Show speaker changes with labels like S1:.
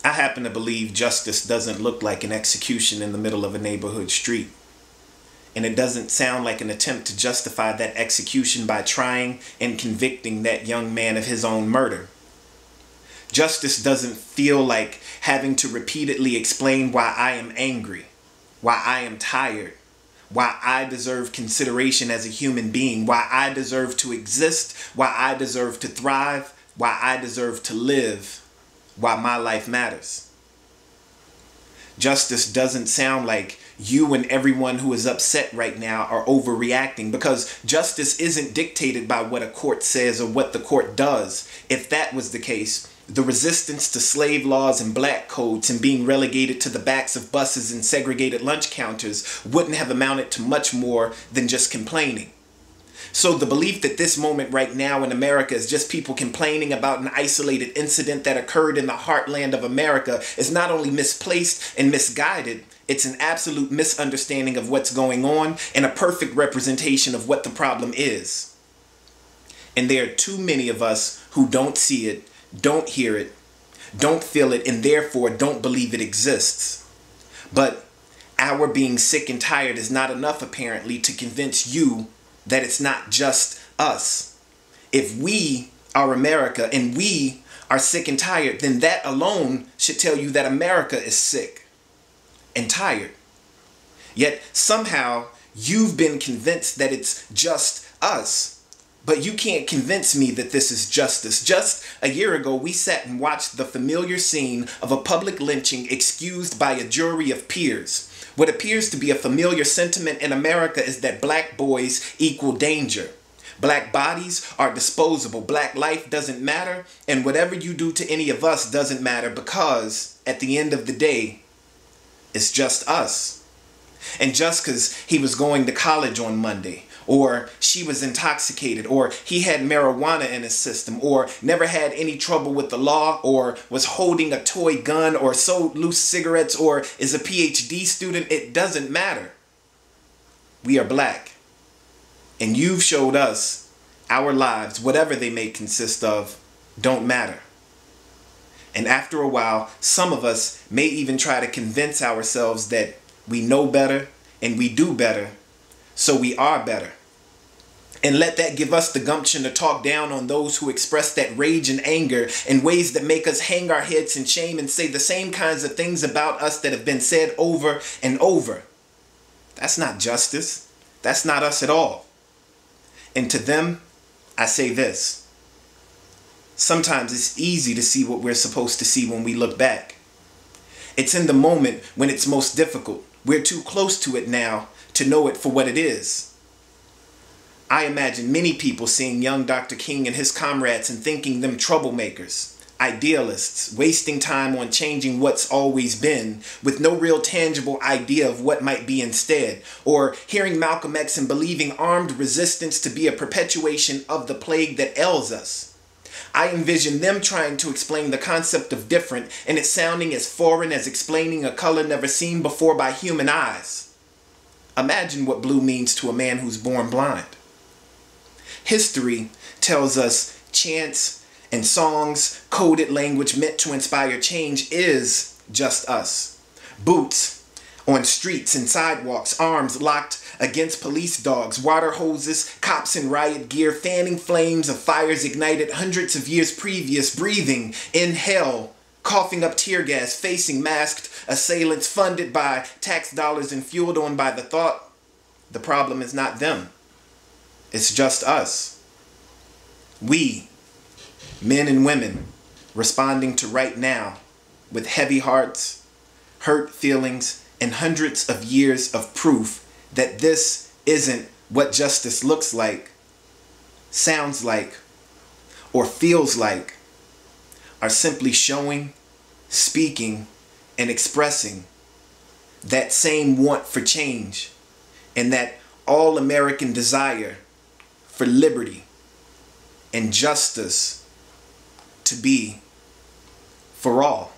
S1: I happen to believe justice doesn't look like an execution in the middle of a neighborhood street. And it doesn't sound like an attempt to justify that execution by trying and convicting that young man of his own murder. Justice doesn't feel like having to repeatedly explain why I am angry, why I am tired, why I deserve consideration as a human being, why I deserve to exist, why I deserve to thrive, why I deserve to live, why my life matters. Justice doesn't sound like you and everyone who is upset right now are overreacting, because justice isn't dictated by what a court says or what the court does. If that was the case, the resistance to slave laws and black codes and being relegated to the backs of buses and segregated lunch counters wouldn't have amounted to much more than just complaining. So the belief that this moment right now in America is just people complaining about an isolated incident that occurred in the heartland of America is not only misplaced and misguided, it's an absolute misunderstanding of what's going on and a perfect representation of what the problem is. And there are too many of us who don't see it, don't hear it, don't feel it, and therefore don't believe it exists. But our being sick and tired is not enough, apparently, to convince you that it's not just us. If we are America and we are sick and tired, then that alone should tell you that America is sick and tired. Yet somehow you've been convinced that it's just us. But you can't convince me that this is justice. Just a year ago, we sat and watched the familiar scene of a public lynching excused by a jury of peers. What appears to be a familiar sentiment in America is that black boys equal danger. Black bodies are disposable. Black life doesn't matter. And whatever you do to any of us doesn't matter, because at the end of the day, it's just us. And just because he was going to college on Monday, or she was intoxicated, or he had marijuana in his system, or never had any trouble with the law, or was holding a toy gun, or sold loose cigarettes, or is a PhD student, it doesn't matter. We are black. And you've showed us our lives, whatever they may consist of, don't matter. And after a while, some of us may even try to convince ourselves that we know better and we do better, so we are better. And let that give us the gumption to talk down on those who express that rage and anger in ways that make us hang our heads in shame and say the same kinds of things about us that have been said over and over. That's not justice. That's not us at all. And to them, I say this. Sometimes it's easy to see what we're supposed to see when we look back. It's in the moment when it's most difficult. We're too close to it now to know it for what it is. I imagine many people seeing young Dr. King and his comrades and thinking them troublemakers, idealists, wasting time on changing what's always been with no real tangible idea of what might be instead, or hearing Malcolm X and believing armed resistance to be a perpetuation of the plague that ails us. I envision them trying to explain the concept of different and it sounding as foreign as explaining a color never seen before by human eyes. Imagine what blue means to a man who's born blind. History tells us chants and songs, coded language meant to inspire change is just us. Boots on streets and sidewalks, arms locked against police dogs, water hoses, cops in riot gear, fanning flames of fires ignited hundreds of years previous, breathing in hell, coughing up tear gas, facing masked assailants funded by tax dollars and fueled on by the thought, the problem is not them. It's just us. We, men and women, responding to right now with heavy hearts, hurt feelings, and hundreds of years of proof that this isn't what justice looks like, sounds like, or feels like, are simply showing, speaking, and expressing that same want for change and that all-American desire for liberty and justice to be for all.